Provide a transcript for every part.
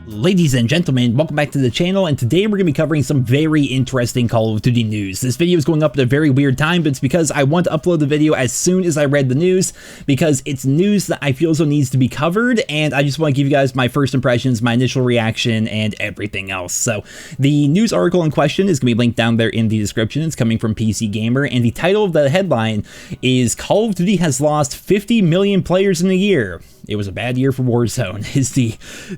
Ladies and gentlemen, welcome back to the channel, and today we're going to be covering some very interesting Call of Duty news. This video is going up at a very weird time, but it's because I want to upload the video as soon as I read the news, because it's news that I feel so needs to be covered, and I just want to give you guys my first impressions, my initial reaction, and everything else. So the news article in question is going to be linked down there in the description. It's coming from PC Gamer, and the title of the headline is Call of Duty has lost 50 million players in a year. It was a bad year for Warzone, is the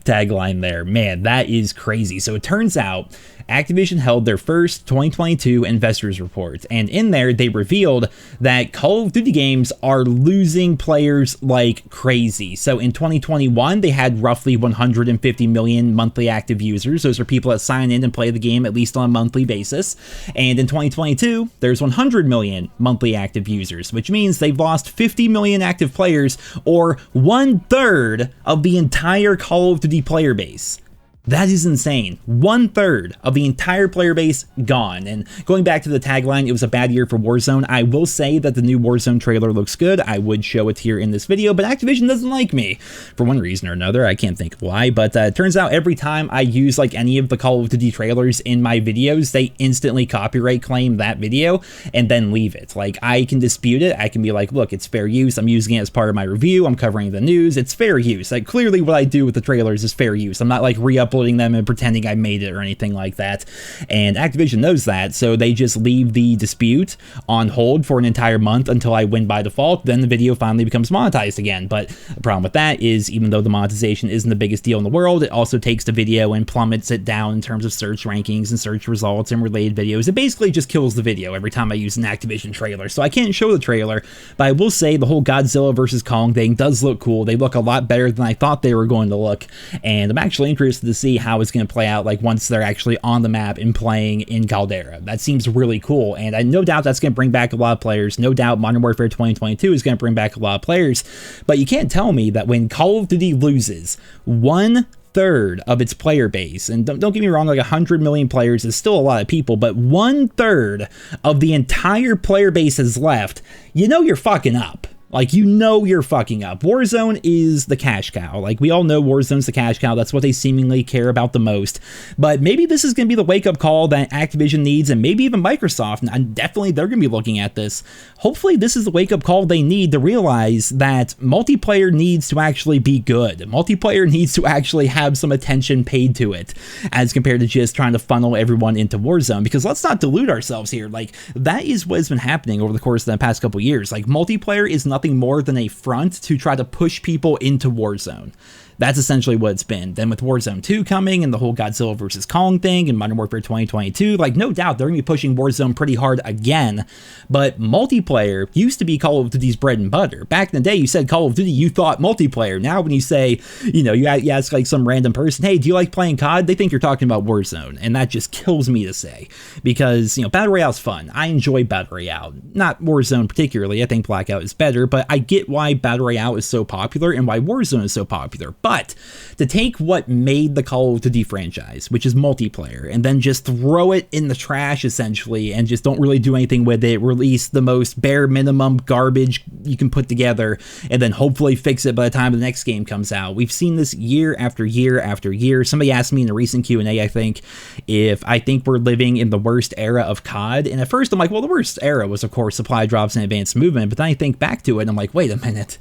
tagline there. Man, that is crazy. So it turns out Activision held their first 2022 investors report, and in there they revealed that Call of Duty games are losing players like crazy. So in 2021, they had roughly 150 million monthly active users. Those are people that sign in and play the game at least on a monthly basis. And in 2022, there's 100 million monthly active users, which means they've lost 50 million active players, or 1/3 of the entire Call of Duty player base. That is insane. 1/3 of the entire player base gone. And going back to the tagline, it was a bad year for Warzone. I will say that the new Warzone trailer looks good. I would show it here in this video, but Activision doesn't like me for one reason or another. I can't think of why, but it turns out every time I use like any of the Call of Duty trailers in my videos, they instantly copyright claim that video and then leave it. Like, I can dispute it. I can be like, look, it's fair use. I'm using it as part of my review. I'm covering the news. It's fair use. Like, clearly what I do with the trailers is fair use. I'm not like re-uploading them and pretending I made it or anything like that, and Activision knows that, so they just leave the dispute on hold for an entire month until I win by default. Then the video finally becomes monetized again. But the problem with that is, even though the monetization isn't the biggest deal in the world, it also takes the video and plummets it down in terms of search rankings and search results and related videos. It basically just kills the video every time I use an Activision trailer, so I can't show the trailer. But I will say the whole Godzilla versus Kong thing does look cool. They look a lot better than I thought they were going to look, and I'm actually interested to see how it's going to play out, like once they're actually on the map and playing in Caldera. That seems really cool, and I no doubt that's going to bring back a lot of players. No doubt Modern Warfare 2022 is going to bring back a lot of players, but you can't tell me that when Call of Duty loses 1/3 of its player base, and don't get me wrong, like 100 million players is still a lot of people, but 1/3 of the entire player base is left, you know you're fucking up. Like, you know you're fucking up. Warzone is the cash cow. Like, we all know Warzone's the cash cow. That's what they seemingly care about the most. But maybe this is going to be the wake-up call that Activision needs, and maybe even Microsoft, and definitely they're going to be looking at this. Hopefully this is the wake-up call they need to realize that multiplayer needs to actually be good. Multiplayer needs to actually have some attention paid to it, as compared to just trying to funnel everyone into Warzone. Because let's not delude ourselves here. Like, that is what has been happening over the course of the past couple years. Like, multiplayer is nothing more than a front to try to push people into Warzone. That's essentially what it's been. Then with Warzone 2 coming and the whole Godzilla versus Kong thing and Modern Warfare 2022, like, no doubt they're going to be pushing Warzone pretty hard again. But multiplayer used to be Call of Duty's bread and butter. Back in the day, you said Call of Duty, you thought multiplayer. Now when you say, you know, you ask like some random person, hey, do you like playing COD? They think you're talking about Warzone. And that just kills me to say. Because, you know, Battle Royale's fun. I enjoy Battle Royale. Not Warzone particularly. I think Blackout is better. But I get why Battle Royale is so popular and why Warzone is so popular. But to take what made the Call of Duty franchise, which is multiplayer, and then just throw it in the trash essentially and just don't really do anything with it, release the most bare minimum garbage you can put together, and then hopefully fix it by the time the next game comes out. We've seen this year after year after year. Somebody asked me in a recent Q&A, I think, if I think we're living in the worst era of COD, and at first I'm like, well, the worst era was of course supply drops and advanced movement, but then I think back to it and I'm like, wait a minute.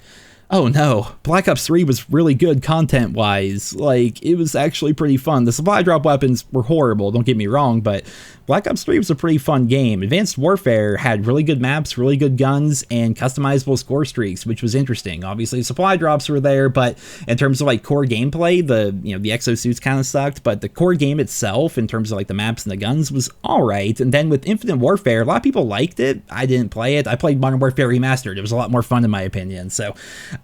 Oh no, Black Ops 3 was really good content-wise. Like, it was actually pretty fun. The supply drop weapons were horrible, don't get me wrong, but Black Ops 3 was a pretty fun game. Advanced Warfare had really good maps, really good guns, and customizable score streaks, which was interesting. Obviously, supply drops were there, but in terms of like core gameplay, the exosuits kind of sucked, but the core game itself, in terms of like the maps and the guns, was alright. And then with Infinite Warfare, a lot of people liked it. I didn't play it. I played Modern Warfare Remastered. It was a lot more fun in my opinion, so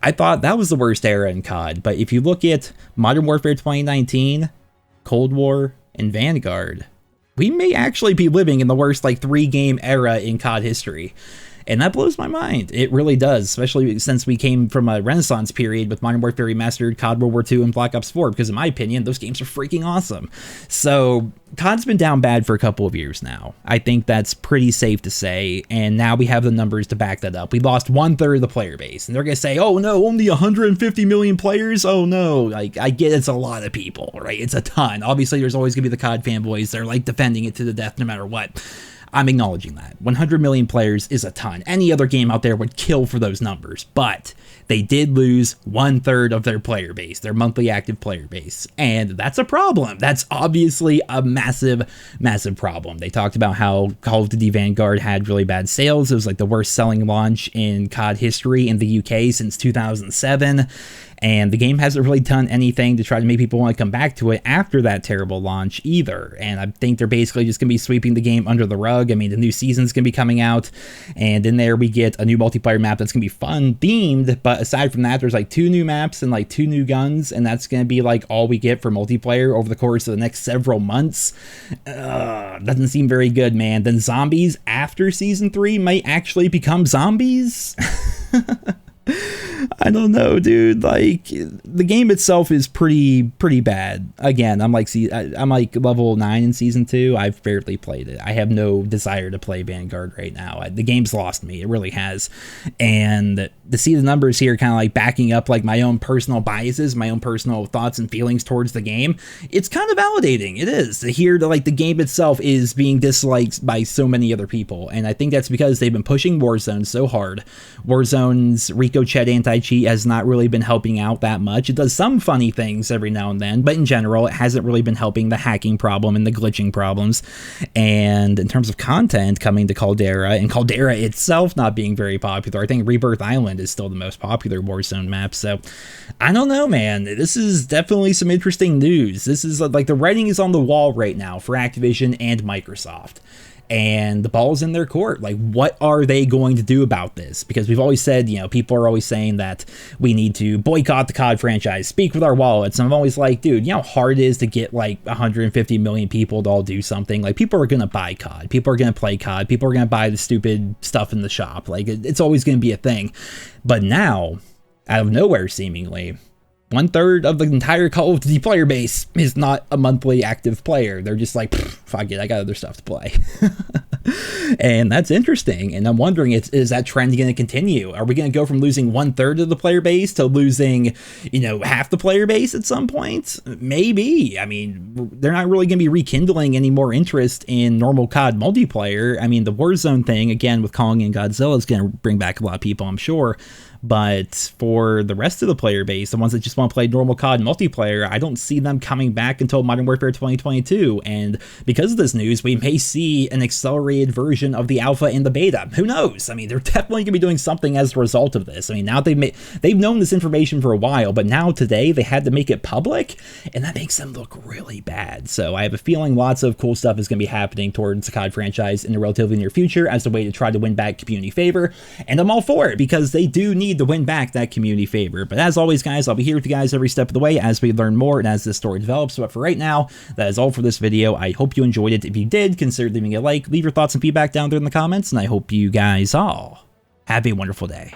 I thought that was the worst era in COD. But if you look at Modern Warfare 2019, Cold War, and Vanguard, we may actually be living in the worst like 3-game era in COD history. And that blows my mind. It really does, especially since we came from a renaissance period with Modern Warfare Remastered, COD World War II, and Black Ops 4, because in my opinion, those games are freaking awesome. So COD's been down bad for a couple of years now. I think that's pretty safe to say, and now we have the numbers to back that up. We lost 1/3 of the player base, and they're going to say, oh no, only 150 million players? Oh no, like, I get it's a lot of people, right? It's a ton. Obviously, there's always going to be the COD fanboys. They're like defending it to the death no matter what. I'm acknowledging that. 100 million players is a ton. Any other game out there would kill for those numbers, but they did lose 1/3 of their player base, their monthly active player base, and that's a problem. That's obviously a massive, massive problem. They talked about how Call of Duty Vanguard had really bad sales. It was like the worst selling launch in COD history in the UK since 2007. And the game hasn't really done anything to try to make people want to come back to it after that terrible launch either. And I think they're basically just going to be sweeping the game under the rug. I mean, the new season's going to be coming out, and in there we get a new multiplayer map that's going to be fun themed. But aside from that, there's like 2 new maps and like 2 new guns, and that's going to be like all we get for multiplayer over the course of the next several months. Doesn't seem very good, man. Then zombies after season 3 might actually become zombies. I don't know, dude. Like, the game itself is pretty bad. Again, I'm like level 9 in season 2. I've barely played it. I have no desire to play Vanguard right now. The game's lost me. It really has. And to see the numbers here kind of like backing up like my own personal biases, my own personal thoughts and feelings towards the game, it's kind of validating. It is to hear that like the game itself is being disliked by so many other people. And I think that's because they've been pushing Warzone so hard. Warzone's Ricochet anti-cheat has not really been helping out that much. It does some funny things every now and then, but in general, it hasn't really been helping the hacking problem and the glitching problems. And in terms of content coming to Caldera, and Caldera itself not being very popular, I think Rebirth Island is still the most popular Warzone map. So I don't know, man. This is definitely some interesting news. This is like the writing is on the wall right now for Activision and Microsoft. And the ball's in their court. Like, what are they going to do about this? Because we've always said, you know, people are always saying that we need to boycott the COD franchise, speak with our wallets. And I'm always like, dude, you know how hard it is to get like 150 million people to all do something? Like, people are going to buy COD. People are going to play COD. People are going to buy the stupid stuff in the shop. Like, it's always going to be a thing. But now, out of nowhere, seemingly, 1/3 of the entire Call of Duty player base is not a monthly active player. They're just like, fuck it, I got other stuff to play. And that's interesting. And I'm wondering, is that trend going to continue? Are we going to go from losing 1/3 of the player base to losing, you know, half the player base at some point? Maybe. I mean, they're not really going to be rekindling any more interest in normal COD multiplayer. I mean, the Warzone thing, again, with Kong and Godzilla is going to bring back a lot of people, I'm sure. But for the rest of the player base, the ones that just want to play normal COD multiplayer, I don't see them coming back until Modern Warfare 2022. And because of this news, we may see an accelerated version of the alpha and the beta. Who knows? I mean, they're definitely going to be doing something as a result of this. I mean, now they've known this information for a while, but now today they had to make it public, and that makes them look really bad. So I have a feeling lots of cool stuff is going to be happening towards the COD franchise in the relatively near future as a way to try to win back community favor. And I'm all for it, because they do need to win back that community favor. But as always, guys, I'll be here with you guys every step of the way as we learn more and as this story develops. But for right now, that is all for this video. I hope you enjoyed it. If you did, consider leaving a like, leave your thoughts and feedback down there in the comments, and I hope you guys all have a wonderful day.